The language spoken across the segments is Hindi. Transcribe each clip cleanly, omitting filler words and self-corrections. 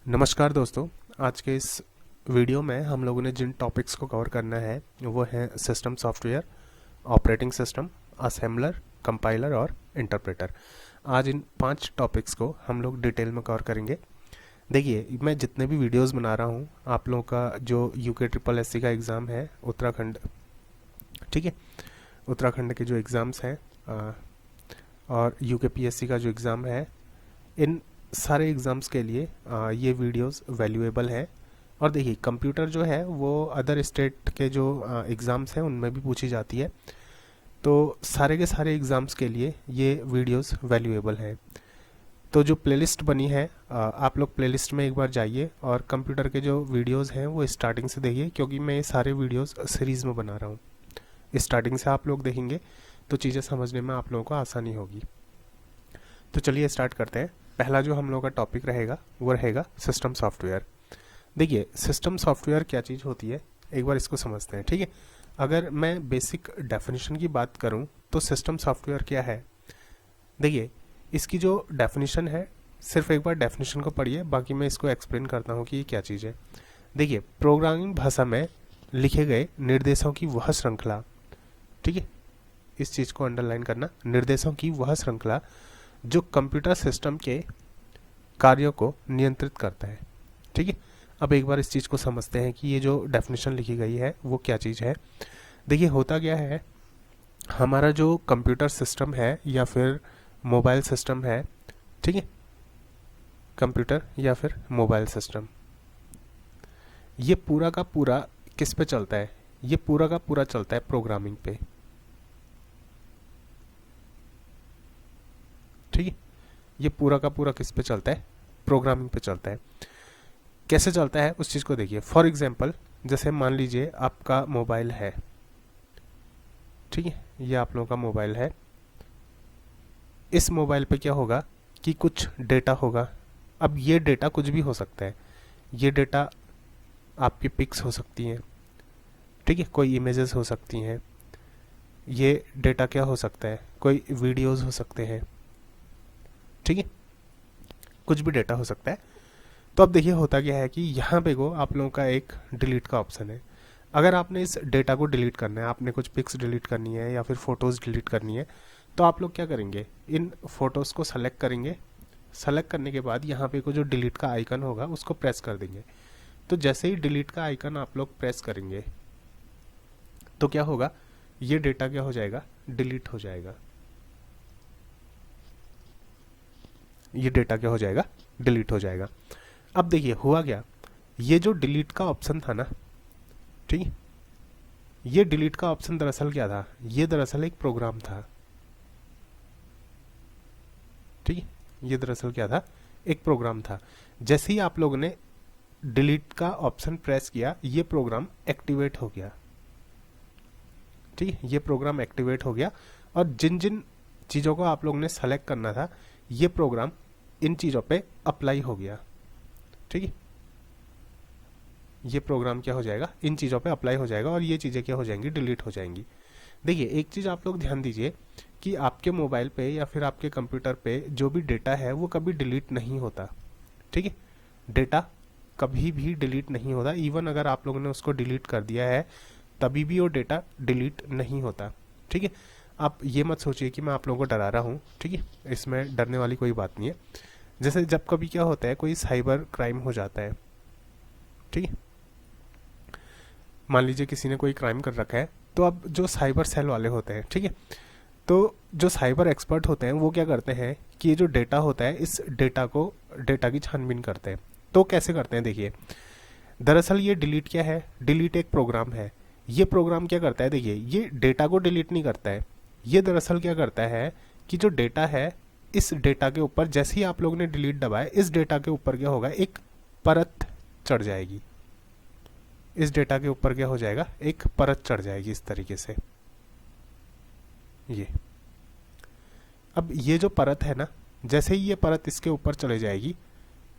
नमस्कार दोस्तों। आज के इस वीडियो में हम लोगों ने जिन टॉपिक्स को कवर करना है वो है system software, operating system, assembler, compiler और इंटरप्रेटर। आज इन 5 टॉपिक्स को हम लोग डिटेल में कवर करेंगे। देखिए, मैं जितने भी वीडियोस बना रहा हूँ आप लोगों का जो यूके ट्रिपल एससी का एग्ज़ाम है उत्तराखंड, ठीक है, उत्तराखंड के जो एग्ज़ाम्स हैं और यूके पीएससी का जो एग्ज़ाम है, इन सारे एग्ज़ाम्स के लिए ये वीडियोस वैल्यूएबल है। और देखिए, कंप्यूटर जो है वो अदर स्टेट के जो एग्ज़ाम्स हैं उनमें भी पूछी जाती है, तो सारे के सारे एग्ज़ाम्स के लिए ये वीडियोस वैल्यूएबल हैं। तो जो प्लेलिस्ट बनी है, आप लोग प्लेलिस्ट में एक बार जाइए और कंप्यूटर के जो वीडियोस हैं वो स्टार्टिंग से देखिए, क्योंकि मैं ये सारे वीडियोस सीरीज़ में बना रहा हूँ। स्टार्टिंग से आप लोग देखेंगे तो चीज़ें समझने में आप लोगों को आसानी होगी। तो चलिए स्टार्ट करते हैं। पहला जो हम लोगों का टॉपिक रहेगा वो रहेगा सिस्टम सॉफ्टवेयर। देखिए, सिस्टम सॉफ्टवेयर क्या चीज़ होती है एक बार इसको समझते हैं, ठीक है। अगर मैं बेसिक डेफिनेशन की बात करूं तो सिस्टम सॉफ्टवेयर क्या है, देखिए इसकी जो डेफिनेशन है, सिर्फ एक बार डेफिनेशन को पढ़िए, बाकी मैं इसको एक्सप्लेन करता हूं कि ये क्या चीज़ है। देखिए, प्रोग्रामिंग भाषा में लिखे गए निर्देशों की वह श्रृंखला, ठीक है, इस चीज़ को अंडरलाइन करना, निर्देशों की वह श्रृंखला जो कंप्यूटर सिस्टम के कार्यों को नियंत्रित करता है, ठीक है। अब एक बार इस चीज़ को समझते हैं कि ये जो डेफिनेशन लिखी गई है वो क्या चीज़ है। देखिए, होता क्या है, हमारा जो कंप्यूटर सिस्टम है या फिर मोबाइल सिस्टम है, ठीक है, कंप्यूटर या फिर मोबाइल सिस्टम, ये पूरा का पूरा किस पे चलता है, ये पूरा का पूरा चलता है प्रोग्रामिंग पे, ठीक है। ये पूरा का पूरा किस पे चलता है, प्रोग्रामिंग पे चलता है। कैसे चलता है उस चीज़ को देखिए। फॉर एग्जांपल, जैसे मान लीजिए आपका मोबाइल है, ठीक है, ये आप लोगों का मोबाइल है। इस मोबाइल पे क्या होगा कि कुछ डेटा होगा। अब ये डेटा कुछ भी हो सकता है, ये डेटा आपकी पिक्स हो सकती हैं, ठीक है, कोई इमेजेस हो सकती हैं, ये डेटा क्या हो सकता है, कोई वीडियोस हो सकते हैं, ठीक है, कुछ भी डेटा हो सकता है। तो अब देखिए होता क्या है कि यहाँ पे को आप लोगों का एक डिलीट का ऑप्शन है। अगर आपने इस डेटा को डिलीट करना है, आपने कुछ पिक्स डिलीट करनी है या फिर फ़ोटोज़ डिलीट करनी है, तो आप लोग क्या करेंगे, इन फ़ोटोज़ को सेलेक्ट करेंगे। सेलेक्ट करने के बाद यहाँ पे को जो डिलीट का आइकन होगा उसको प्रेस कर देंगे। तो जैसे ही डिलीट का आइकन आप लोग प्रेस करेंगे तो क्या होगा, ये डेटा क्या हो जाएगा, डिलीट हो जाएगा। ये डेटा क्या हो जाएगा, डिलीट हो जाएगा। अब देखिए हुआ क्या, ये जो डिलीट का ऑप्शन था ना, ठीक है, ये डिलीट का ऑप्शन दरअसल क्या था, ये दरअसल एक प्रोग्राम था, ठीक है, ये दरअसल क्या था, एक प्रोग्राम था। जैसे ही आप लोगों ने डिलीट का ऑप्शन प्रेस किया, ये प्रोग्राम एक्टिवेट हो गया, ठीक है, ये प्रोग्राम एक्टिवेट हो गया। और जिन जिन चीज़ों को आप लोगों ने सेलेक्ट करना था, ये प्रोग्राम इन चीज़ों पे अप्लाई हो गया, ठीक है, ये प्रोग्राम क्या हो जाएगा, इन चीज़ों पे अप्लाई हो जाएगा और ये चीज़ें क्या हो जाएंगी, डिलीट हो जाएंगी। देखिए, एक चीज़ आप लोग ध्यान दीजिए कि आपके मोबाइल पे या फिर आपके कंप्यूटर पे जो भी डेटा है वो कभी डिलीट नहीं होता, ठीक है, डेटा कभी भी डिलीट नहीं होता। इवन अगर आप लोगों ने उसको डिलीट कर दिया है तभी भी वो डेटा डिलीट नहीं होता, ठीक है। आप ये मत सोचिए कि मैं आप लोगों को डरा रहा हूँ, ठीक है, इसमें डरने वाली कोई बात नहीं है। जैसे जब कभी क्या होता है, कोई साइबर क्राइम हो जाता है, ठीक है, मान लीजिए किसी ने कोई क्राइम कर रखा है, तो अब जो साइबर सेल वाले होते हैं, ठीक है, तो जो साइबर एक्सपर्ट होते हैं वो क्या करते हैं कि ये जो डेटा होता है, इस डेटा की छानबीन करते हैं। तो कैसे करते हैं, देखिए, दरअसल ये डिलीट क्या है, डिलीट एक प्रोग्राम है। ये प्रोग्राम क्या करता है, देखिए, ये डेटा को डिलीट नहीं करता है, ये दरअसल क्या करता है कि जो डेटा है, इस डेटा के ऊपर जैसे ही आप लोगों ने डिलीट दबाया, इस डेटा के ऊपर क्या होगा, एक परत चढ़ जाएगी। इस डेटा के ऊपर क्या हो जाएगा, एक परत चढ़ जाएगी इस तरीके से। ये अब ये जो परत है ना, जैसे ही ये परत इसके ऊपर चले जाएगी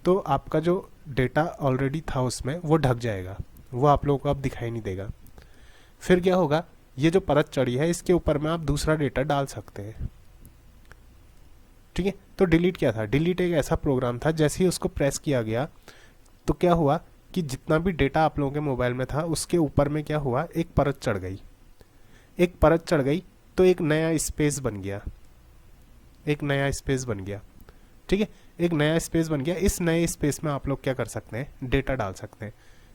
तो आपका जो डेटा ऑलरेडी था उसमें वो ढक जाएगा, वो आप लोगों को अब दिखाई नहीं देगा। फिर क्या होगा, ये जो परत चढ़ी है इसके ऊपर में आप दूसरा डेटा डाल सकते हैं, ठीक है। तो डिलीट क्या था, डिलीट एक ऐसा प्रोग्राम था, जैसे ही उसको प्रेस किया गया तो क्या हुआ कि जितना भी डेटा आप लोगों के मोबाइल में था उसके ऊपर में क्या हुआ, एक परत चढ़ गई। एक परत चढ़ गई तो एक नया स्पेस बन गया, एक नया स्पेस बन गया, ठीक है, एक नया स्पेस बन गया। इस नए स्पेस में आप लोग क्या कर सकते हैं, डेटा डाल सकते हैं।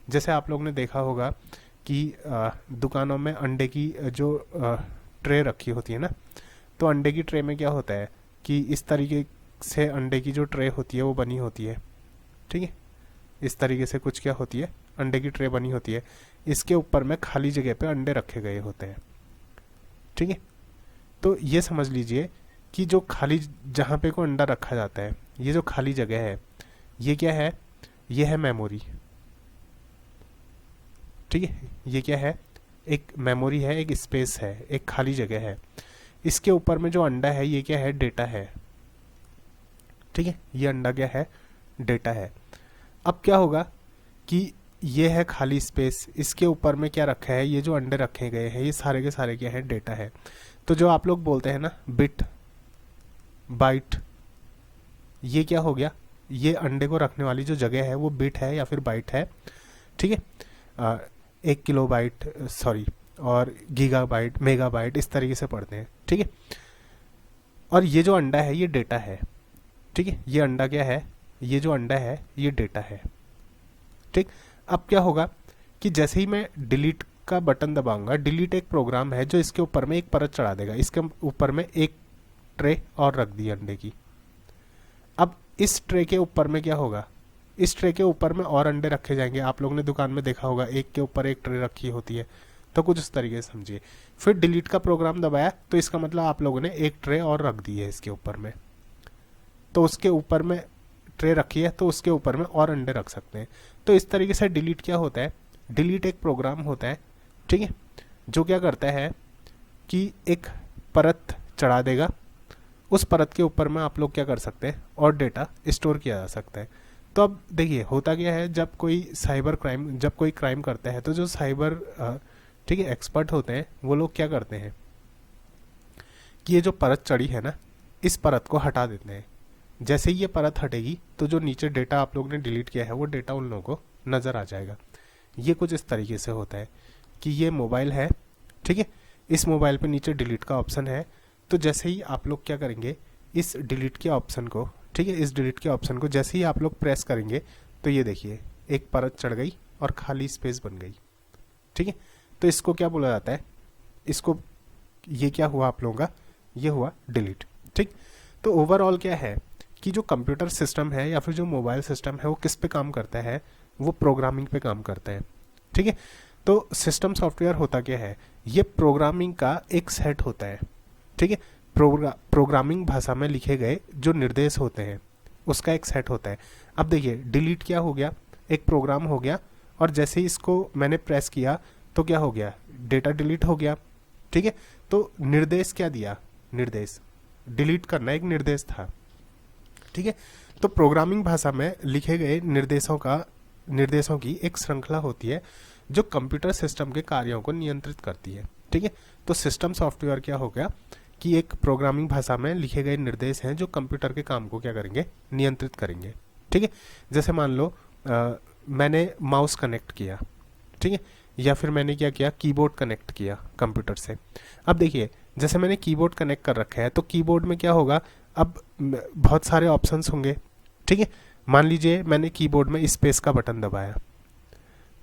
जैसे आप लोग ने देखा होगा कि दुकानों में अंडे की जो ट्रे रखी होती है ना, तो अंडे की ट्रे में क्या होता है कि इस तरीके से अंडे की जो ट्रे होती है वो बनी होती है, ठीक है, इस तरीके से कुछ क्या होती है, अंडे की ट्रे बनी होती है। इसके ऊपर में खाली जगह पे अंडे रखे गए होते हैं, ठीक है। तो ये समझ लीजिए कि जो खाली जहाँ पे को अंडा रखा जाता है, ये जो खाली जगह है ये क्या है, ये है मेमोरी, ठीक है। ये क्या है, एक मेमोरी है, एक स्पेस है, एक खाली जगह है। इसके ऊपर में जो अंडा है ये क्या है, डेटा है, ठीक है। ये अंडा क्या है, डेटा है। अब क्या होगा कि ये है खाली स्पेस, इसके ऊपर में क्या रखा है, ये जो अंडे रखे गए हैं ये सारे के सारे क्या है, डेटा है। तो जो आप लोग बोलते हैं ना बिट बाइट, ये क्या हो गया, ये अंडे को रखने वाली जो जगह है वो बिट है या फिर बाइट है, ठीक है। 1 किलोबाइट सॉरी और गीगाबाइट मेगाबाइट इस तरीके से पढ़ते हैं, ठीक है। और ये जो अंडा है ये डेटा है, ठीक है। ये अंडा क्या है, ये जो अंडा है ये डेटा है, ठीक। अब क्या होगा कि जैसे ही मैं डिलीट का बटन दबाऊंगा, डिलीट एक प्रोग्राम है जो इसके ऊपर में एक परत चढ़ा देगा, इसके ऊपर में एक ट्रे और रख दी अंडे की। अब इस ट्रे के ऊपर में क्या होगा, इस ट्रे के ऊपर में और अंडे रखे जाएंगे। आप लोगों ने दुकान में देखा होगा एक के ऊपर एक ट्रे रखी होती है, तो कुछ इस तरीके से समझिए। फिर डिलीट का प्रोग्राम दबाया तो इसका मतलब आप लोगों ने एक ट्रे और रख दी है इसके ऊपर में, तो उसके ऊपर में ट्रे रखी है तो उसके ऊपर में और अंडे रख सकते हैं। तो इस तरीके से डिलीट क्या होता है, डिलीट एक प्रोग्राम होता है, ठीक है, जो क्या करता है कि एक परत चढ़ा देगा, उस परत के ऊपर में आप लोग क्या कर सकते हैं, और डेटा स्टोर किया जा सकता है। तो अब देखिए होता क्या है, जब कोई साइबर क्राइम, जब कोई क्राइम करता है तो जो साइबर ठीक है एक्सपर्ट होते हैं वो लोग क्या करते हैं कि ये जो परत चढ़ी है ना, इस परत को हटा देते हैं। जैसे ही ये परत हटेगी तो जो नीचे डेटा आप लोग ने डिलीट किया है वो डेटा उन लोगों को नज़र आ जाएगा। ये कुछ इस तरीके से होता है कि ये मोबाइल है, ठीक है, इस मोबाइल पे नीचे डिलीट का ऑप्शन है। तो जैसे ही आप लोग क्या करेंगे, इस डिलीट के ऑप्शन को, ठीक है, इस डिलीट के ऑप्शन को जैसे ही आप लोग प्रेस करेंगे तो ये देखिए एक परत चढ़ गई और खाली स्पेस बन गई, ठीक है। तो इसको क्या बोला जाता है, इसको, ये क्या हुआ आप लोगों का, ये हुआ डिलीट, ठीक। तो ओवरऑल क्या है कि जो कंप्यूटर सिस्टम है या फिर जो मोबाइल सिस्टम है वो किस पे काम करता है, वो प्रोग्रामिंग पे काम करता है, ठीक है। तो सिस्टम सॉफ्टवेयर होता क्या है, ये प्रोग्रामिंग का एक सेट होता है, ठीक है। प्रोग्रामिंग भाषा में लिखे गए जो निर्देश होते हैं उसका एक सेट होता है। अब देखिए डिलीट क्या हो गया, एक प्रोग्राम हो गया, और जैसे ही इसको मैंने प्रेस किया तो क्या हो गया, डेटा डिलीट हो गया, ठीक है। तो निर्देश क्या दिया, निर्देश डिलीट करना एक निर्देश था, ठीक है। तो प्रोग्रामिंग भाषा में लिखे गए निर्देशों की एक श्रृंखला होती है जो कंप्यूटर सिस्टम के कार्यों को नियंत्रित करती है, ठीक है। तो सिस्टम सॉफ्टवेयर क्या हो गया कि एक प्रोग्रामिंग भाषा में लिखे गए निर्देश हैं जो कंप्यूटर के काम को क्या करेंगे, नियंत्रित करेंगे, ठीक है। जैसे मान लो मैंने माउस कनेक्ट किया, ठीक है, या फिर मैंने क्या किया, कीबोर्ड कनेक्ट किया कंप्यूटर से। अब देखिए जैसे मैंने कीबोर्ड कनेक्ट कर रखा है तो कीबोर्ड में क्या होगा, अब बहुत सारे ऑप्शंस होंगे, ठीक है। मान लीजिए मैंने कीबोर्ड में स्पेस का बटन दबाया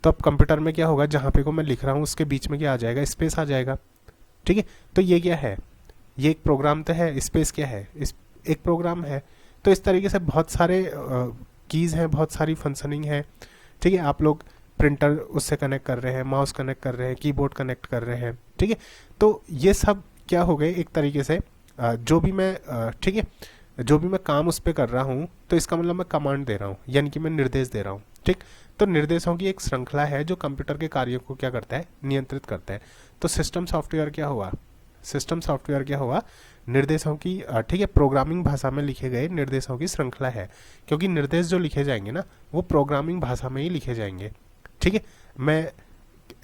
तो अब कंप्यूटर में क्या होगा, जहाँ पे को मैं लिख रहा हूँ उसके बीच में क्या आ जाएगा, स्पेस आ जाएगा, ठीक है। तो ये क्या है, ये एक प्रोग्राम तो है, स्पेस क्या है, इस एक प्रोग्राम है। तो इस तरीके से बहुत सारे कीज़ हैं, बहुत सारी फंक्शनिंग है, ठीक है। आप लोग प्रिंटर उससे कनेक्ट कर रहे हैं, माउस कनेक्ट कर रहे हैं, कीबोर्ड कनेक्ट कर रहे हैं, ठीक है। तो ये सब क्या हो गए एक तरीके से जो भी मैं ठीक है, जो भी मैं काम उस पर कर रहा हूँ तो इसका मतलब मैं कमांड दे रहा हूँ, यानी कि मैं निर्देश दे रहा हूँ, ठीक। तो निर्देशों की एक श्रृंखला है जो कंप्यूटर के कार्यों को क्या करता है, नियंत्रित करता है। तो सिस्टम सॉफ्टवेयर क्या हुआ, सिस्टम सॉफ्टवेयर क्या हुआ, निर्देशों की, ठीक है, प्रोग्रामिंग भाषा में लिखे गए निर्देशों की श्रृंखला है, क्योंकि निर्देश जो लिखे जाएंगे ना वो प्रोग्रामिंग भाषा में ही लिखे जाएंगे, ठीक है। मैं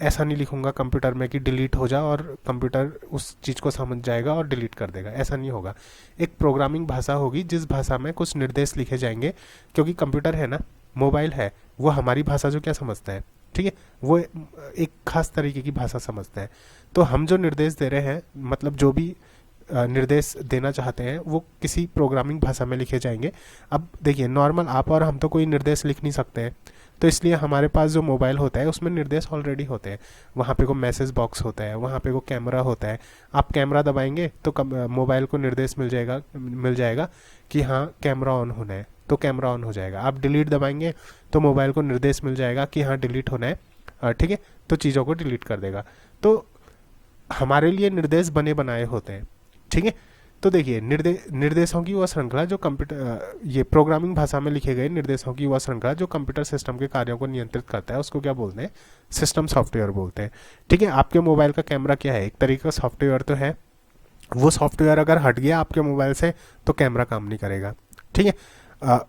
ऐसा नहीं लिखूंगा कंप्यूटर में कि डिलीट हो जा और कंप्यूटर उस चीज़ को समझ जाएगा और डिलीट कर देगा, ऐसा नहीं होगा। एक प्रोग्रामिंग भाषा होगी जिस भाषा में कुछ निर्देश लिखे जाएंगे, क्योंकि कंप्यूटर है ना, मोबाइल है वो हमारी भाषा जो क्या समझता है, ठीक है, वो एक खास तरीके की भाषा समझता है। तो हम जो निर्देश दे रहे हैं, मतलब जो भी निर्देश देना चाहते हैं वो किसी प्रोग्रामिंग भाषा में लिखे जाएंगे। अब देखिए नॉर्मल आप और हम तो कोई निर्देश लिख नहीं सकते हैं, तो इसलिए हमारे पास जो मोबाइल होता है उसमें निर्देश ऑलरेडी होते हैं। वहाँ पे को मैसेज बॉक्स होता है, वहाँ पे को कैमरा होता है। आप कैमरा दबाएंगे तो मोबाइल को निर्देश मिल जाएगा कि हाँ कैमरा ऑन होना है, तो कैमरा ऑन हो जाएगा। आप डिलीट दबाएंगे तो मोबाइल को निर्देश मिल जाएगा कि हाँ डिलीट होना है, ठीक है, तो चीज़ों को डिलीट कर देगा। तो हमारे लिए निर्देश बने बनाए होते हैं, ठीक है। तो देखिए निर्देशों की वह श्रृंखला जो कंप्यूटर ये प्रोग्रामिंग भाषा में लिखे गए निर्देशों की वह श्रृंखला जो कंप्यूटर सिस्टम के कार्यों को नियंत्रित करता है, उसको क्या बोलते हैं, सिस्टम सॉफ्टवेयर बोलते हैं, ठीक है। आपके मोबाइल का कैमरा क्या है, एक तरीके का सॉफ्टवेयर तो है। वो सॉफ्टवेयर अगर हट गया आपके मोबाइल से तो कैमरा काम नहीं करेगा, ठीक है।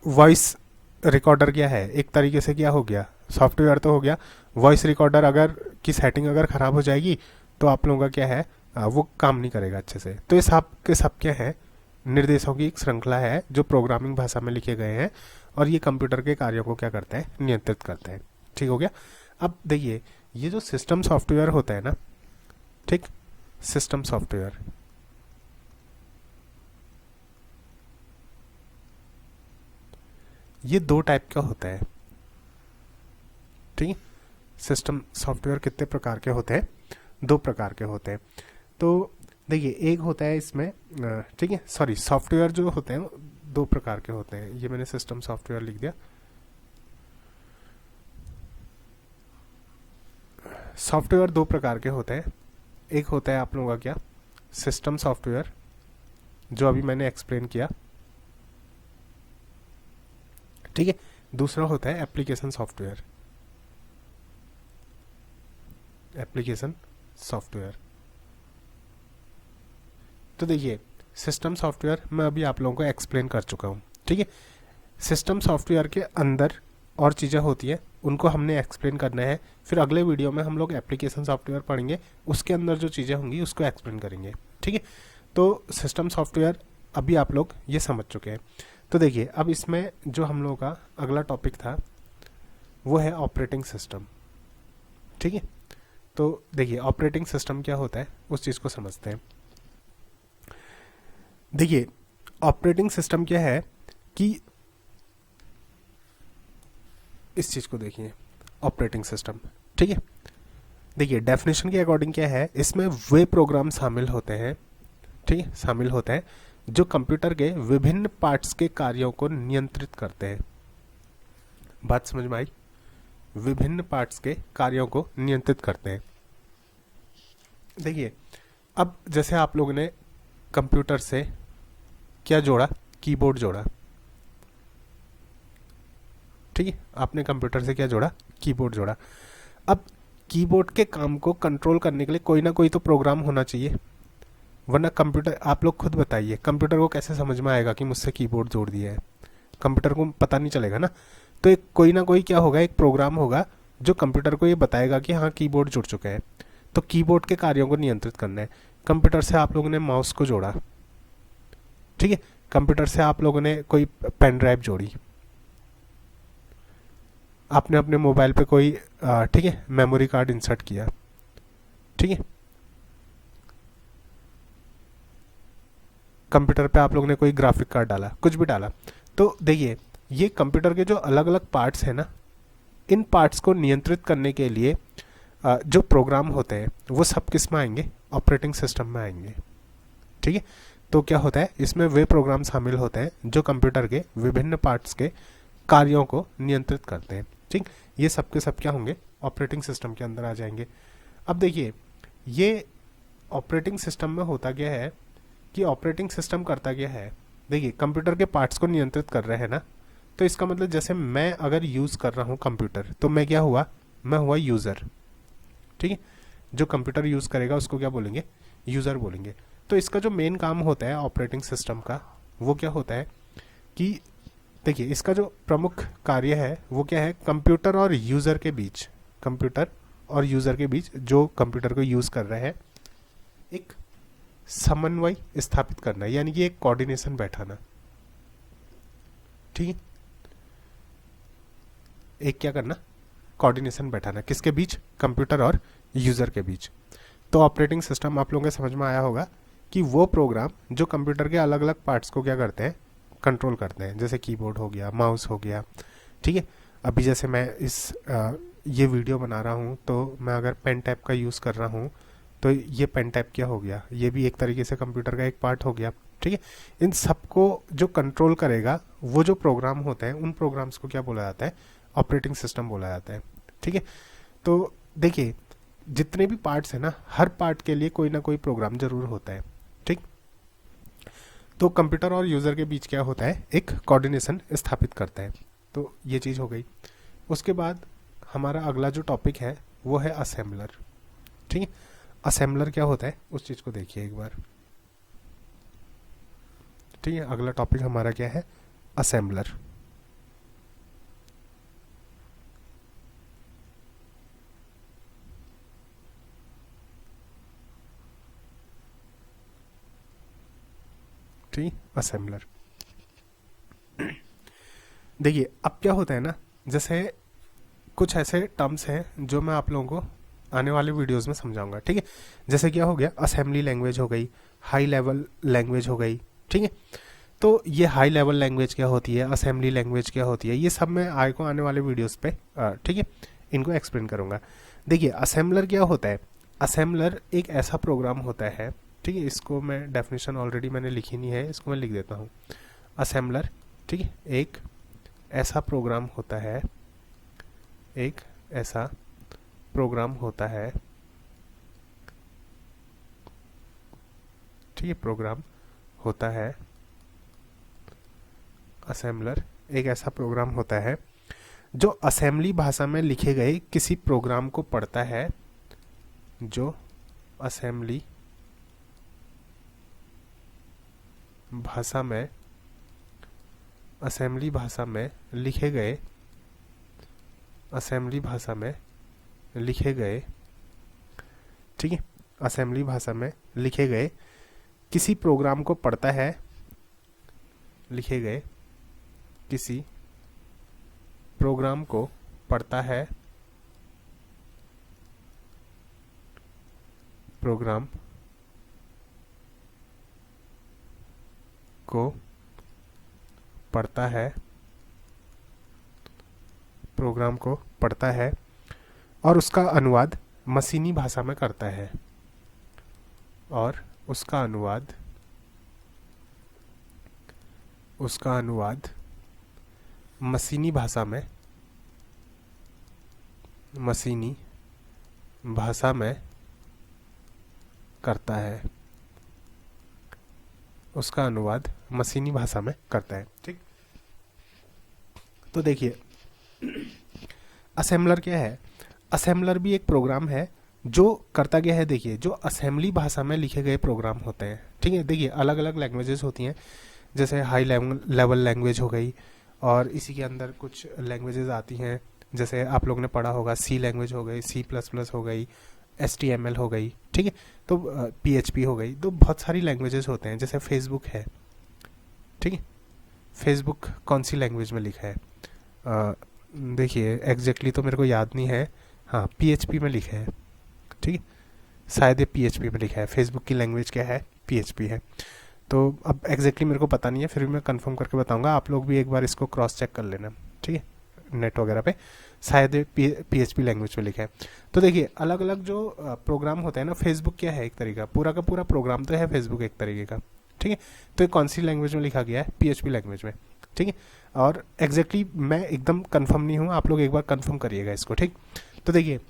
वॉइस रिकॉर्डर क्या है, एक तरीके से क्या हो गया, सॉफ्टवेयर तो हो गया। वॉइस रिकॉर्डर अगर की सेटिंग अगर ख़राब हो जाएगी तो आप लोगों का क्या है, वो काम नहीं करेगा अच्छे से। तो ये सब क्या है, निर्देशों की एक श्रृंखला है जो प्रोग्रामिंग भाषा में लिखे गए हैं और ये कंप्यूटर के कार्यों को क्या करते हैं, नियंत्रित करते हैं, ठीक हो गया। अब देखिए ये जो सिस्टम सॉफ्टवेयर होता है ना, ठीक, सिस्टम सॉफ्टवेयर ये दो टाइप का होता है, ठीक है। सिस्टम सॉफ्टवेयर कितने प्रकार के होते हैं, दो प्रकार के होते हैं। तो देखिए एक होता है इसमें, ठीक है, सॉरी, सॉफ्टवेयर जो होते हैं दो प्रकार के होते हैं। ये मैंने सिस्टम सॉफ्टवेयर लिख दिया। सॉफ्टवेयर दो प्रकार के होते हैं। एक होता है आप लोगों का क्या, सिस्टम सॉफ्टवेयर जो अभी मैंने एक्सप्लेन किया, ठीक है। दूसरा होता है एप्लीकेशन सॉफ्टवेयर, एप्लीकेशन सॉफ्टवेयर। तो देखिए सिस्टम सॉफ्टवेयर मैं अभी आप लोगों को एक्सप्लेन कर चुका हूँ, ठीक है। सिस्टम सॉफ्टवेयर के अंदर और चीज़ें होती हैं, उनको हमने एक्सप्लेन करना है। फिर अगले वीडियो में हम लोग एप्लीकेशन सॉफ्टवेयर पढ़ेंगे, उसके अंदर जो चीज़ें होंगी उसको एक्सप्लेन करेंगे, ठीक है। तो सिस्टम सॉफ्टवेयर अभी आप लोग ये समझ चुके हैं। तो देखिए अब इसमें जो हम लोगों का अगला टॉपिक था वो है ऑपरेटिंग सिस्टम, ठीक है। तो देखिए ऑपरेटिंग सिस्टम क्या होता है उस चीज़ को समझते हैं। देखिए ऑपरेटिंग सिस्टम क्या है कि इस चीज़ को देखिए ऑपरेटिंग सिस्टम, ठीक है। देखिए डेफिनेशन के अकॉर्डिंग क्या है, इसमें वे प्रोग्राम शामिल होते हैं, ठीक है, शामिल होते हैं जो कंप्यूटर के विभिन्न पार्ट्स के कार्यों को नियंत्रित करते हैं। बात समझ में आई, विभिन्न पार्ट्स के कार्यों को नियंत्रित करते हैं। देखिए अब जैसे आप लोगों ने कंप्यूटर से क्या जोड़ा, कीबोर्ड जोड़ा, ठीक है, आपने कंप्यूटर से क्या जोड़ा, कीबोर्ड जोड़ा। अब कीबोर्ड के काम को कंट्रोल करने के लिए कोई ना कोई तो प्रोग्राम होना चाहिए, वरना कंप्यूटर, आप लोग खुद बताइए कंप्यूटर को कैसे समझ में आएगा कि मुझसे कीबोर्ड जोड़ दिया है, कंप्यूटर को पता नहीं चलेगा ना। तो एक कोई ना कोई क्या होगा, एक प्रोग्राम होगा जो कंप्यूटर को ये बताएगा कि हाँ कीबोर्ड जुड़ चुका है। तो कीबोर्ड के कार्यों को नियंत्रित करना है। कंप्यूटर से आप लोगों ने माउस को जोड़ा, ठीक है, कंप्यूटर से आप लोगों ने कोई पेन ड्राइव जोड़ी, आपने अपने मोबाइल पे कोई ठीक है मेमोरी कार्ड इंसर्ट किया, ठीक है, कंप्यूटर पे आप लोगों ने कोई ग्राफिक कार्ड डाला, कुछ भी डाला। तो देखिए ये कंप्यूटर के जो अलग अलग पार्ट्स हैं ना, इन पार्ट्स को नियंत्रित करने के लिए जो प्रोग्राम होते हैं वो सब किस में आएंगे, ऑपरेटिंग सिस्टम में आएंगे, ठीक है। तो क्या होता है, इसमें वे प्रोग्राम शामिल होते हैं जो कंप्यूटर के विभिन्न पार्ट्स के कार्यों को नियंत्रित करते हैं, ठीक। ये सब के सब क्या होंगे, ऑपरेटिंग सिस्टम के अंदर आ जाएंगे। अब देखिए ये ऑपरेटिंग सिस्टम में होता क्या है कि ऑपरेटिंग सिस्टम करता क्या है, देखिए कंप्यूटर के पार्ट्स को नियंत्रित कर रहे हैं ना, तो इसका मतलब जैसे मैं अगर यूज़ कर रहा हूँ कंप्यूटर, तो मैं क्या हुआ, मैं हुआ यूज़र, ठीक है। जो कंप्यूटर यूज़ करेगा उसको क्या बोलेंगे, यूज़र बोलेंगे। तो इसका जो मेन काम होता है ऑपरेटिंग सिस्टम का, वो क्या होता है कि देखिए इसका जो प्रमुख कार्य है वो क्या है, कंप्यूटर और यूज़र के बीच, कंप्यूटर और यूज़र के बीच जो कंप्यूटर को यूज़ कर रहे हैं एक समन्वय स्थापित करना, यानी कि एक कोऑर्डिनेशन बैठाना, ठीक है। एक क्या करना, कोऑर्डिनेशन बैठाना, किसके बीच, कंप्यूटर और यूज़र के बीच। तो ऑपरेटिंग सिस्टम आप लोगों के समझ में आया होगा कि वो प्रोग्राम जो कंप्यूटर के अलग अलग पार्ट्स को क्या करते हैं, कंट्रोल करते हैं, जैसे कीबोर्ड हो गया, माउस हो गया, ठीक है। अभी जैसे मैं ये वीडियो बना रहा हूँ, तो मैं अगर पेन टैप का यूज़ कर रहा हूँ, तो ये पेन टैप क्या हो गया, ये भी एक तरीके से कंप्यूटर का एक पार्ट हो गया, ठीक है। इन सबको जो कंट्रोल करेगा वो जो प्रोग्राम होते हैं, उन प्रोग्राम्स को क्या बोला जाता है, ऑपरेटिंग सिस्टम बोला जाता है, ठीक है। तो देखिए जितने भी पार्ट्स हैं ना, हर पार्ट के लिए कोई ना कोई प्रोग्राम जरूर होता है, ठीक। तो कंप्यूटर और यूज़र के बीच क्या होता है, एक कोऑर्डिनेशन स्थापित करता है। तो ये चीज़ हो गई। उसके बाद हमारा अगला जो टॉपिक है वो है असेंबलर, ठीक है। असेंबलर क्या होता है उस चीज़ को देखिए एक बार, ठीक है। अगला टॉपिक हमारा क्या है, असेंबलर। ठीक, असेंबलर। देखिए अब क्या होता है ना, जैसे कुछ ऐसे टर्म्स हैं जो मैं आप लोगों को आने वाले वीडियोस में समझाऊंगा, ठीक है। जैसे क्या हो गया, असेंबली लैंग्वेज हो गई, हाई लेवल लैंग्वेज हो गई, ठीक है। तो ये हाई लेवल लैंग्वेज क्या होती है, असेंबली लैंग्वेज क्या होती है, ये सब मैं आने वाले वीडियोस पे, ठीक है, इनको एक्सप्लेन करूंगा। देखिए असेंबलर क्या होता है, असेंबलर एक ऐसा प्रोग्राम होता है, ठीक है। इसको मैं डेफिनेशन ऑलरेडी मैंने लिखी नहीं है, इसको मैं लिख देता हूँ। असेंबलर, ठीक है, एक ऐसा प्रोग्राम होता है, एक ऐसा प्रोग्राम होता है, ठीक है, प्रोग्राम होता है। असेंबलर एक ऐसा प्रोग्राम होता है जो असेंबली भाषा में लिखे गए किसी प्रोग्राम को पढ़ता है, जो असेंबली भाषा में लिखे गए, असेंबली भाषा में लिखे गए, ठीक है, असेंबली भाषा में लिखे गए किसी प्रोग्राम को पढ़ता है, लिखे गए किसी प्रोग्राम को पढ़ता है, प्रोग्राम को पढ़ता है, प्रोग्राम को पढ़ता है और उसका अनुवाद मशीनी भाषा में करता है, और उसका अनुवाद मशीनी भाषा में करता है, उसका अनुवाद मशीनी भाषा में करता है, ठीक। तो देखिए असेंबलर क्या है, असेंबलर भी एक प्रोग्राम है जो करता क्या है, देखिए जो असेंबली भाषा में लिखे गए प्रोग्राम होते हैं, ठीक है। देखिए अलग अलग लैंग्वेजेस होती हैं, जैसे हाई लेवल लैंग्वेज हो गई, और इसी के अंदर कुछ लैंग्वेजेस आती हैं, जैसे आप लोगों ने पढ़ा होगा सी लैंग्वेज हो गई, C++ हो गई, HTML हो गई, ठीक है। तो PHP हो गई। तो बहुत सारी लैंग्वेजेस होते हैं, जैसे फेसबुक है, ठीक है। फेसबुक कौन सी लैंग्वेज में लिखा है, देखिए एग्जैक्टली तो मेरे को याद नहीं है, हाँ PHP में लिखा है, ठीक है, शायद ये PHP में लिखा है। फेसबुक की लैंग्वेज क्या है, PHP है। तो अब एग्जैक्टली मेरे को पता नहीं है, फिर भी मैं कंफर्म करके बताऊंगा, आप लोग भी एक बार इसको क्रॉस चेक कर लेना, ठीक है, नेट वगैरह पे, शायद PHP लैंग्वेज पे लिखा है। तो देखिए अलग अलग जो प्रोग्राम होता है ना, फेसबुक क्या है, एक तरीका पूरा का पूरा प्रोग्राम तो है फेसबुक एक तरीके का, ठीक है। तो ये कौन सी लैंग्वेज में लिखा गया है, PHP लैंग्वेज में, ठीक है। और एग्जैक्टली मैं एकदम कंफर्म नहीं हूँ, आप लोग एक बार कंफर्म करिएगा इसको, ठीक। तो देखिए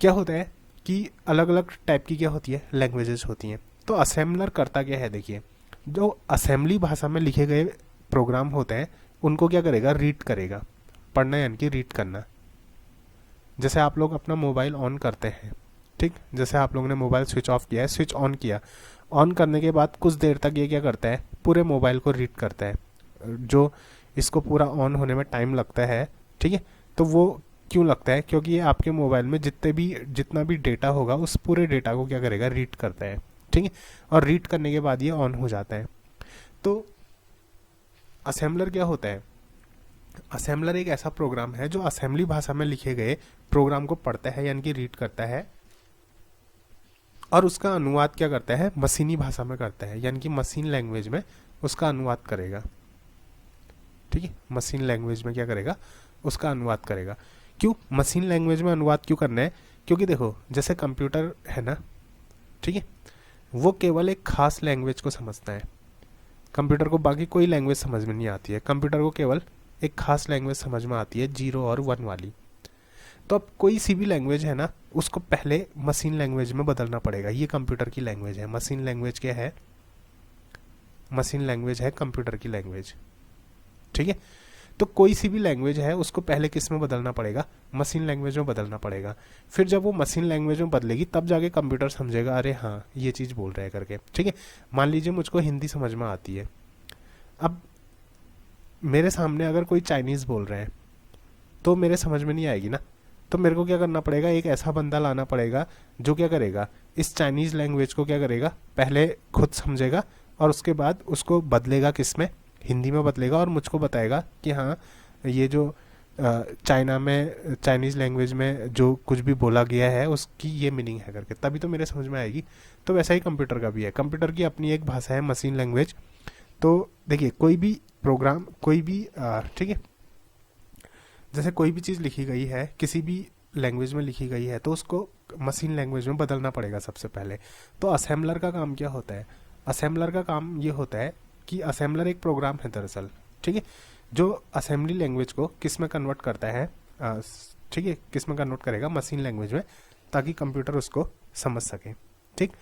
क्या होता है कि अलग अलग टाइप की क्या होती है, लैंग्वेजेस होती हैं। तो असेंबलर करता क्या है, देखिए जो असेंबली भाषा में लिखे गए प्रोग्राम होते हैं उनको क्या करेगा, रीड करेगा, पढ़ना यानी कि रीड करना। जैसे आप लोग अपना मोबाइल ऑन करते हैं, ठीक, जैसे आप लोगों ने मोबाइल स्विच ऑफ किया है, स्विच ऑन किया, ऑन करने के बाद कुछ देर तक ये क्या करता है, पूरे मोबाइल को रीड करता है, जो इसको पूरा ऑन होने में टाइम लगता है, ठीक है। तो वो क्यों लगता है, क्योंकि ये आपके मोबाइल में जितना भी डेटा होगा उस पूरे डेटा को क्या करेगा, रीड करता है, ठीक है। और रीड करने के बाद ये ऑन हो जाता है। तो असेंबलर क्या होता है, असेंबलर एक ऐसा प्रोग्राम है जो असेंबली भाषा में लिखे गए प्रोग्राम को पढ़ता है, यानी कि रीड करता है, और उसका अनुवाद क्या करता है, मशीनी भाषा में करता है, यानी कि मशीन लैंग्वेज में उसका अनुवाद करेगा। ठीक है, मशीन लैंग्वेज में क्या करेगा, उसका अनुवाद करेगा। क्यों मशीन लैंग्वेज में अनुवाद क्यों करना है? क्योंकि देखो जैसे कंप्यूटर है ना, ठीक है, वो केवल एक खास लैंग्वेज को समझता है। कंप्यूटर को बाकी कोई लैंग्वेज समझ में नहीं आती है, कंप्यूटर को केवल एक खास लैंग्वेज समझ में आती है, 0 और 1 वाली। तो अब कोई सी भी लैंग्वेज है ना, उसको पहले मशीन लैंग्वेज में बदलना पड़ेगा। ये कंप्यूटर की लैंग्वेज है। मशीन लैंग्वेज क्या है? मशीन लैंग्वेज है कंप्यूटर की लैंग्वेज। ठीक है, तो कोई सी भी लैंग्वेज है उसको पहले किस में बदलना पड़ेगा, मशीन लैंग्वेज में बदलना पड़ेगा। फिर जब वो मशीन लैंग्वेज में बदलेगी तब जाके कंप्यूटर समझेगा, अरे हाँ ये चीज़ बोल रहे हैं करके। ठीक है, मान लीजिए मुझको हिंदी समझ में आती है, अब मेरे सामने अगर कोई चाइनीज़ बोल रहे हैं तो मेरे समझ में नहीं आएगी ना। तो मेरे को क्या करना पड़ेगा, एक ऐसा बंदा लाना पड़ेगा जो क्या करेगा, इस चाइनीज़ लैंग्वेज को क्या करेगा, पहले खुद समझेगा और उसके बाद उसको बदलेगा, किस में, हिंदी में बदलेगा, और मुझको बताएगा कि हाँ ये जो चाइना में चाइनीज़ लैंग्वेज में जो कुछ भी बोला गया है उसकी ये मीनिंग है करके, तभी तो मेरे समझ में आएगी। तो वैसा ही कंप्यूटर का भी है, कंप्यूटर की अपनी एक भाषा है मशीन लैंग्वेज। तो देखिए कोई भी प्रोग्राम, कोई भी ठीक है, जैसे कोई भी चीज़ लिखी गई है किसी भी लैंग्वेज में लिखी गई है तो उसको मशीन लैंग्वेज में बदलना पड़ेगा सबसे पहले। तो असेंबलर का काम क्या होता है, असेंबलर का काम ये होता है कि असेंबलर एक प्रोग्राम है दरअसल, ठीक है, जो असेंबली लैंग्वेज को किस में कन्वर्ट करता है, ठीक है, किस में कन्वर्ट करेगा, मशीन लैंग्वेज में, ताकि कंप्यूटर उसको समझ सके। ठीक,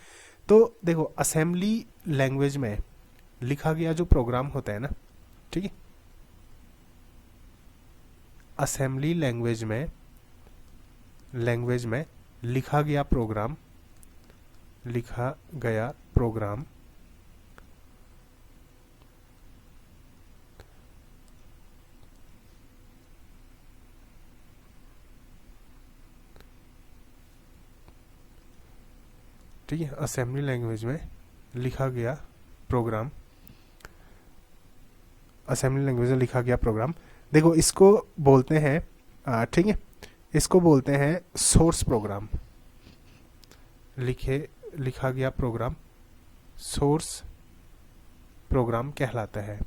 तो देखो असेंबली लैंग्वेज में लिखा गया जो प्रोग्राम होता है ना, ठीक है, असेंबली लैंग्वेज में लिखा गया प्रोग्राम, ठीक है, असेंबली लैंग्वेज में लिखा गया प्रोग्राम, असेंबली लैंग्वेज में लिखा गया प्रोग्राम, देखो इसको बोलते हैं, ठीक है, इसको बोलते हैं सोर्स प्रोग्राम। लिखा गया प्रोग्राम सोर्स प्रोग्राम कहलाता है।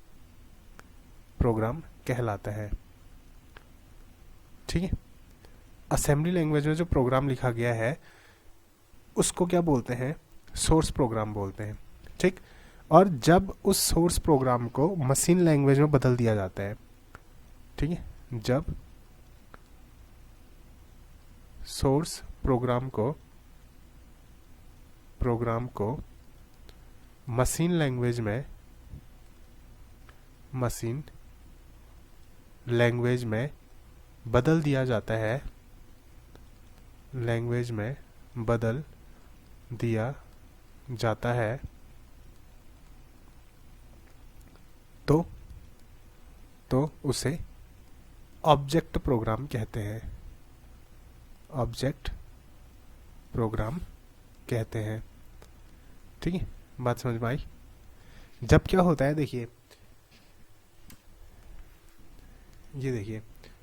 ठीक है, असेंबली लैंग्वेज में जो प्रोग्राम लिखा गया है उसको क्या बोलते हैं, सोर्स प्रोग्राम बोलते हैं। ठीक, और जब उस सोर्स प्रोग्राम को मशीन लैंग्वेज में बदल दिया जाता है, ठीक है, जब सोर्स प्रोग्राम को मशीन लैंग्वेज में बदल दिया जाता है, तो उसे ऑब्जेक्ट प्रोग्राम कहते हैं। ठीक है, बात समझ में आई? जब क्या होता है, देखिए ये देखिए,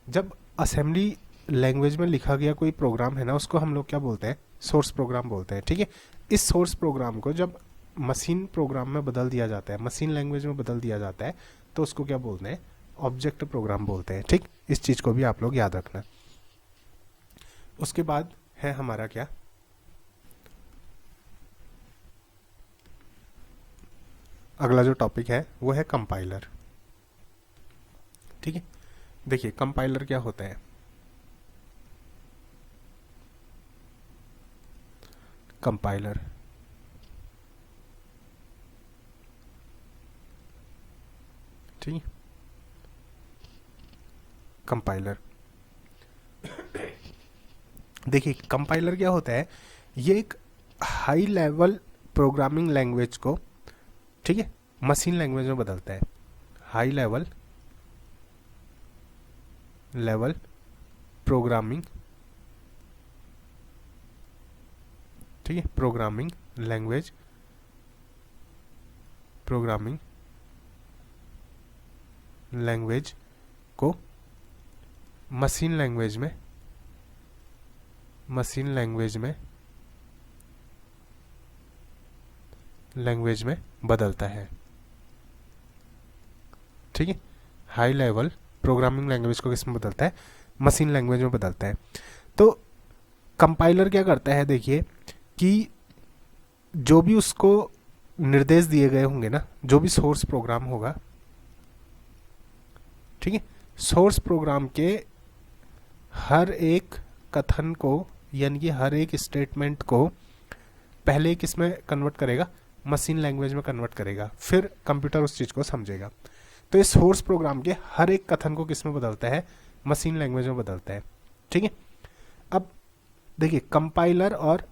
जब असेंबली लैंग्वेज में लिखा गया कोई प्रोग्राम है ना, उसको हम लोग क्या बोलते हैं, सोर्स प्रोग्राम बोलते हैं। ठीक है, इस सोर्स प्रोग्राम को जब मशीन प्रोग्राम में बदल दिया जाता है, मशीन लैंग्वेज में बदल दिया जाता है, तो उसको क्या बोलते हैं, ऑब्जेक्ट प्रोग्राम बोलते हैं। ठीक, इस चीज को भी आप लोग याद रखना। उसके बाद है हमारा क्या, अगला जो टॉपिक है वो है कंपाइलर। ठीक है, देखिए कंपाइलर क्या होता है, कंपाइलर ठीक, कंपाइलर देखिए कंपाइलर क्या होता है, ये एक हाई लेवल प्रोग्रामिंग लैंग्वेज को, ठीक है, मशीन लैंग्वेज में बदलता है। हाई लेवल प्रोग्रामिंग, ठीक है, प्रोग्रामिंग लैंग्वेज को मशीन लैंग्वेज में बदलता है। ठीक है, हाई लेवल प्रोग्रामिंग लैंग्वेज को किसमें बदलता है? मशीन लैंग्वेज में बदलता है। तो कंपाइलर क्या करता है, देखिए कि जो भी उसको निर्देश दिए गए होंगे ना, जो भी सोर्स प्रोग्राम होगा, ठीक है, सोर्स प्रोग्राम के हर एक कथन को यानी कि हर एक स्टेटमेंट को पहले किसमें कन्वर्ट करेगा? मशीन लैंग्वेज में कन्वर्ट करेगा, फिर कंप्यूटर उस चीज को समझेगा। तो ये सोर्स प्रोग्राम के हर एक कथन को किसमें बदलता है? मशीन लैंग्वेज में बदलता है। ठीक है, अब देखिए कंपाइलर और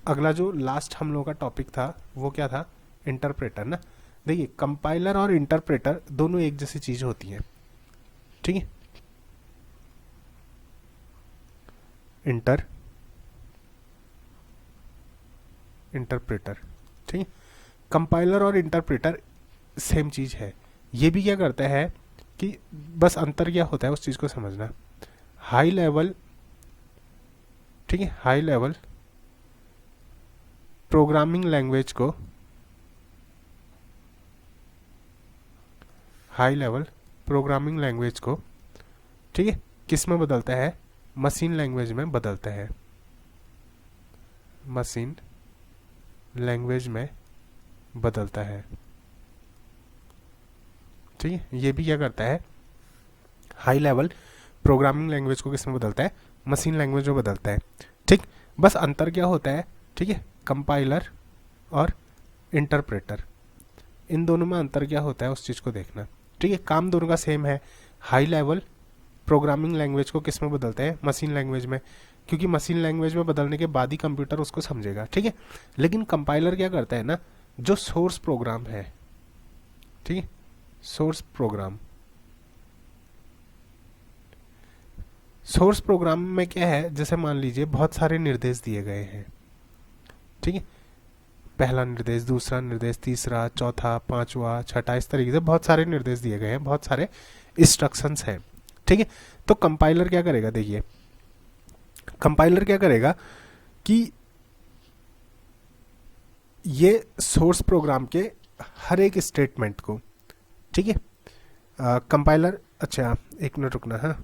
अगला जो लास्ट हम लोगों का टॉपिक था वो क्या था? इंटरप्रेटर ना। देखिए कंपाइलर और इंटरप्रेटर दोनों एक जैसी चीज होती है। ठीक है, इंटरप्रेटर, ठीक है, कंपाइलर और इंटरप्रेटर सेम चीज है। ये भी क्या करता है कि बस अंतर क्या होता है उस चीज को समझना। हाई लेवल, ठीक है, हाई लेवल प्रोग्रामिंग लैंग्वेज को, ठीक है, किस में बदलता है? मशीन लैंग्वेज में बदलता है। मशीन लैंग्वेज में बदलता है। ठीक है, ये भी क्या करता है? हाई लेवल प्रोग्रामिंग लैंग्वेज को किस में बदलता है? मशीन लैंग्वेज में बदलता है। ठीक, बस अंतर क्या होता है? ठीक है, कंपाइलर और इंटरप्रेटर, इन दोनों में अंतर क्या होता है उस चीज को देखना। ठीक है, काम दोनों का सेम है। हाई लेवल प्रोग्रामिंग लैंग्वेज को किस में बदलते हैं? मशीन लैंग्वेज में, क्योंकि मशीन लैंग्वेज में बदलने के बाद ही कंप्यूटर उसको समझेगा। ठीक है, लेकिन कंपाइलर क्या करता है ना, जो सोर्स प्रोग्राम है, ठीक है, सोर्स प्रोग्राम में क्या है, जैसे मान लीजिए बहुत सारे निर्देश दिए गए हैं। ठीक है, पहला निर्देश, दूसरा निर्देश, तीसरा, चौथा, पांचवा, छठा, इस तरीके से बहुत सारे निर्देश दिए गए हैं, बहुत सारे इंस्ट्रक्शंस हैं। ठीक है, तो कंपाइलर क्या करेगा? देखिए कंपाइलर क्या करेगा कि ये सोर्स प्रोग्राम के हर एक स्टेटमेंट को, ठीक है, कंपाइलर, अच्छा एक मिनट रुकना है,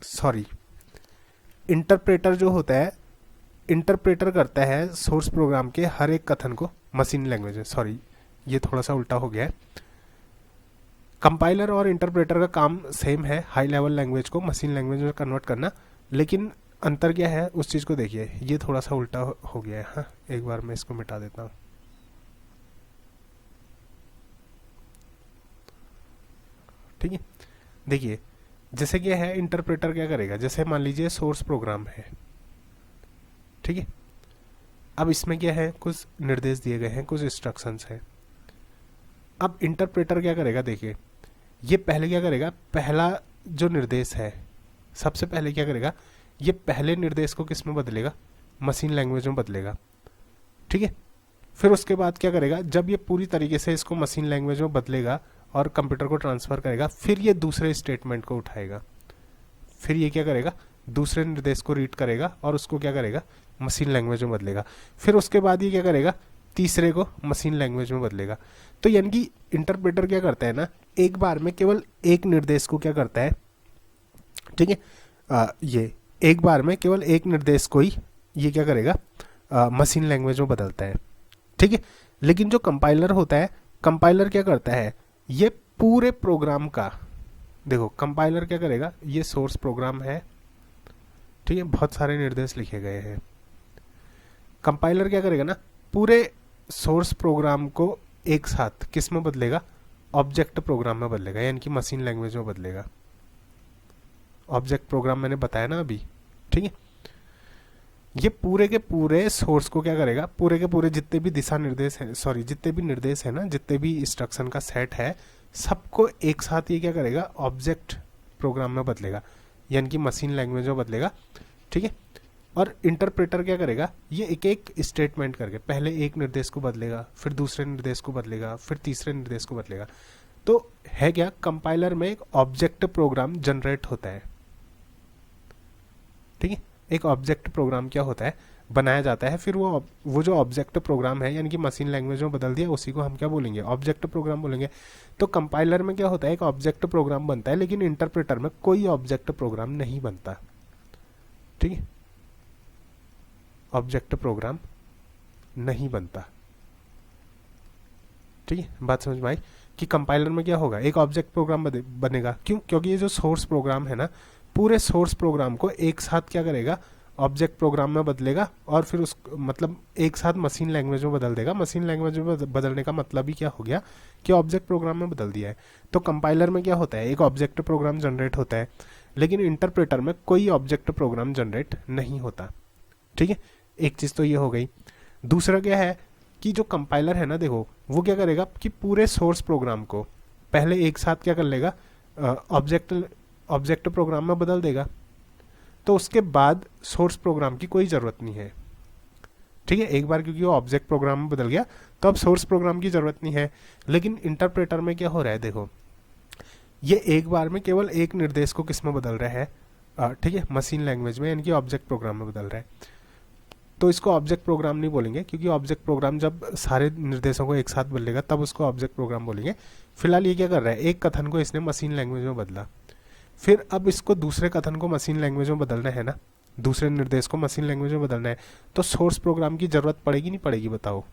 सॉरी, इंटरप्रेटर जो होता है, इंटरप्रेटर करता है सोर्स प्रोग्राम के हर एक कथन को मशीन लैंग्वेज में। सॉरी, ये थोड़ा सा उल्टा हो गया है। कंपाइलर और इंटरप्रेटर का काम सेम है, हाई लेवल लैंग्वेज को मशीन लैंग्वेज में कन्वर्ट करना, लेकिन अंतर क्या है उस चीज को देखिए। ये थोड़ा सा उल्टा हो गया है। हाँ, एक बार मैं इसको मिटा देता हूँ। ठीक है, देखिए जैसे क्या है, इंटरप्रेटर क्या करेगा, जैसे मान लीजिए सोर्स प्रोग्राम है, ठीक है, अब इसमें क्या है, कुछ निर्देश दिए गए हैं, कुछ इंस्ट्रक्शंस हैं। अब इंटरप्रेटर क्या करेगा, देखिए ये पहले क्या करेगा, पहला जो निर्देश है, सबसे पहले क्या करेगा, ये पहले निर्देश को किस में बदलेगा? मशीन लैंग्वेज में बदलेगा। ठीक है, फिर उसके बाद क्या करेगा, जब ये पूरी तरीके से इसको मशीन लैंग्वेज में बदलेगा और कंप्यूटर को ट्रांसफर करेगा, फिर ये दूसरे स्टेटमेंट को उठाएगा, फिर ये क्या करेगा, दूसरे निर्देश को रीड करेगा और उसको क्या करेगा, मशीन लैंग्वेज में बदलेगा। फिर उसके बाद ये क्या करेगा, तीसरे को मशीन लैंग्वेज में बदलेगा। तो यानी कि इंटरप्रेटर क्या करता है ना, एक बार में केवल एक निर्देश को क्या करता है, ठीक है, ये एक बार में केवल एक निर्देश को ही ये क्या करेगा, मशीन लैंग्वेज में बदलता है। ठीक है, लेकिन जो कंपाइलर होता है, कंपाइलर क्या करता है, ये पूरे प्रोग्राम का, देखो कंपाइलर क्या करेगा, ये सोर्स प्रोग्राम है, ठीक है, बहुत सारे निर्देश लिखे गए हैं। कंपाइलर क्या करेगा ना, पूरे सोर्स प्रोग्राम को एक साथ किस में बदलेगा, ऑब्जेक्ट प्रोग्राम में बदलेगा, यानी कि मशीन लैंग्वेज में बदलेगा। ऑब्जेक्ट प्रोग्राम मैंने बताया ना अभी। ठीक है, ये पूरे के पूरे सोर्स को क्या करेगा, पूरे के पूरे जितने भी दिशा निर्देश है, सॉरी जितने भी निर्देश है ना, जितने भी इंस्ट्रक्शन का सेट है, सबको एक साथ ये क्या करेगा, ऑब्जेक्ट प्रोग्राम में बदलेगा, यानी कि मशीन लैंग्वेज में बदलेगा। ठीक है, और इंटरप्रेटर क्या करेगा, ये एक एक स्टेटमेंट करके पहले एक निर्देश को बदलेगा, फिर दूसरे निर्देश को बदलेगा, फिर तीसरे निर्देश को बदलेगा। तो है क्या, कंपाइलर में एक ऑब्जेक्ट प्रोग्राम जनरेट होता है, ठीक है। एक ऑब्जेक्ट प्रोग्राम क्या होता है, बनाया जाता है, फिर वो जो ऑब्जेक्ट प्रोग्राम है यानी कि मशीन लैंग्वेज में बदल दिया, उसी को हम क्या बोलेंगे, ऑब्जेक्ट प्रोग्राम बोलेंगे। तो कंपाइलर में क्या होता है, एक ऑब्जेक्ट प्रोग्राम बनता है, लेकिन इंटरप्रेटर में कोई ऑब्जेक्ट प्रोग्राम नहीं बनता, ठीक है, ऑब्जेक्ट प्रोग्राम नहीं बनता, ठीक है। बात समझ में आई कि कंपाइलर में क्या होगा, एक ऑब्जेक्ट प्रोग्राम बनेगा। क्यों, क्योंकि ये जो सोर्स प्रोग्राम है ना, पूरे सोर्स प्रोग्राम को एक साथ क्या करेगा, ऑब्जेक्ट प्रोग्राम में बदलेगा, और फिर उस मतलब एक साथ मशीन लैंग्वेज में बदल देगा। मशीन लैंग्वेज में बदलने का मतलब ही क्या हो गया कि ऑब्जेक्ट प्रोग्राम में बदल दिया है। तो कंपाइलर में क्या होता है, एक ऑब्जेक्ट प्रोग्राम जनरेट होता है, लेकिन इंटरप्रेटर में कोई ऑब्जेक्ट प्रोग्राम जनरेट नहीं होता, ठीक है। एक चीज़ तो ये हो गई। दूसरा क्या है कि जो कंपाइलर है ना, देखो वो क्या करेगा कि पूरे सोर्स प्रोग्राम को पहले एक साथ क्या कर लेगा, ऑब्जेक्ट प्रोग्राम में बदल देगा, तो उसके बाद सोर्स प्रोग्राम की कोई ज़रूरत नहीं है, ठीक है। एक बार क्योंकि वो ऑब्जेक्ट प्रोग्राम में बदल गया तो अब सोर्स प्रोग्राम की ज़रूरत नहीं है। लेकिन इंटरप्रेटर में क्या हो रहा है, देखो ये एक बार में केवल एक निर्देश को किस में बदल रहा है, ठीक है, मशीन लैंग्वेज में, यानी कि ऑब्जेक्ट प्रोग्राम में बदल रहा है। तो इसको ऑब्जेक्ट प्रोग्राम नहीं बोलेंगे, क्योंकि ऑब्जेक्ट प्रोग्राम जब सारे निर्देशों को एक साथ बदलेगा तब उसको ऑब्जेक्ट प्रोग्राम बोलेंगे। फिलहाल ये क्या कर रहा है, एक कथन को इसने मशीन लैंग्वेज में बदला, फिर अब इसको दूसरे कथन को मशीन लैंग्वेज में बदलना है ना, दूसरे निर्देश को मशीन लैंग्वेज में बदलना है, तो सोर्स प्रोग्राम की ज़रूरत पड़ेगी नहीं पड़ेगी, बताओ।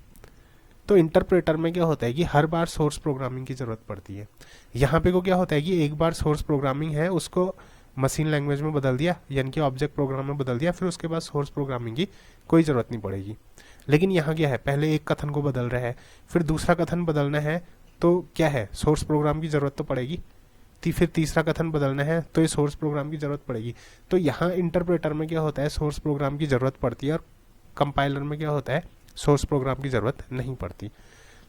तो इंटरप्रेटर में क्या होता है कि हर बार सोर्स प्रोग्रामिंग की ज़रूरत पड़ती है। यहाँ पे को क्या होता है कि एक बार सोर्स प्रोग्रामिंग है उसको मशीन लैंग्वेज में बदल दिया, यानी कि ऑब्जेक्ट प्रोग्राम में बदल दिया, फिर उसके बाद सोर्स प्रोग्रामिंग की कोई ज़रूरत नहीं पड़ेगी। लेकिन यहाँ क्या है, पहले एक कथन को बदल रहा है, फिर दूसरा कथन बदलना है, तो क्या है, सोर्स प्रोग्राम की ज़रूरत तो पड़ेगी। फिर तीसरा कथन बदलना है तो ये सोर्स प्रोग्राम की ज़रूरत पड़ेगी। तो यहाँ इंटरप्रेटर में क्या होता है, सोर्स प्रोग्राम की ज़रूरत पड़ती है, और कंपाइलर में क्या होता है, सोर्स प्रोग्राम की ज़रूरत नहीं पड़ती।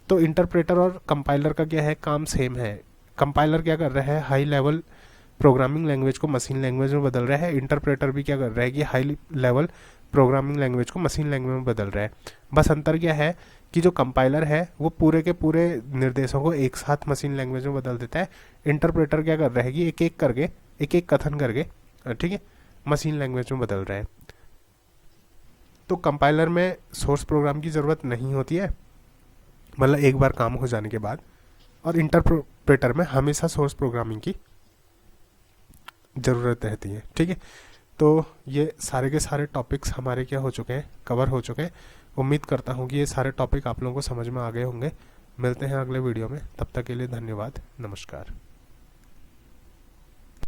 तो इंटरप्रेटर और कंपाइलर का क्या है, काम सेम है। कंपाइलर क्या कर रहा है, हाई लेवल प्रोग्रामिंग लैंग्वेज को मशीन लैंग्वेज में बदल रहा है। इंटरप्रेटर भी क्या कर रहा है कि हाई लेवल प्रोग्रामिंग लैंग्वेज को मशीन लैंग्वेज में बदल रहा है। बस अंतर क्या है कि जो कंपाइलर है वो पूरे के पूरे निर्देशों को एक साथ मशीन लैंग्वेज में बदल देता है। इंटरप्रेटर क्या कर रहा है कि एक एक करके, एक एक कथन करके, ठीक है, मशीन लैंग्वेज में बदल रहा है। तो कंपाइलर में सोर्स प्रोग्राम की ज़रूरत नहीं होती है, मतलब एक बार काम हो जाने के बाद, और इंटरप्रेटर में हमेशा सोर्स प्रोग्रामिंग की ज़रूरत रहती है, ठीक है। तो ये सारे के सारे टॉपिक्स हमारे क्या हो चुके हैं, कवर हो चुके हैं। उम्मीद करता हूँ कि ये सारे टॉपिक आप लोगों को समझ में आ गए होंगे। मिलते हैं अगले वीडियो में, तब तक के लिए धन्यवाद, नमस्कार।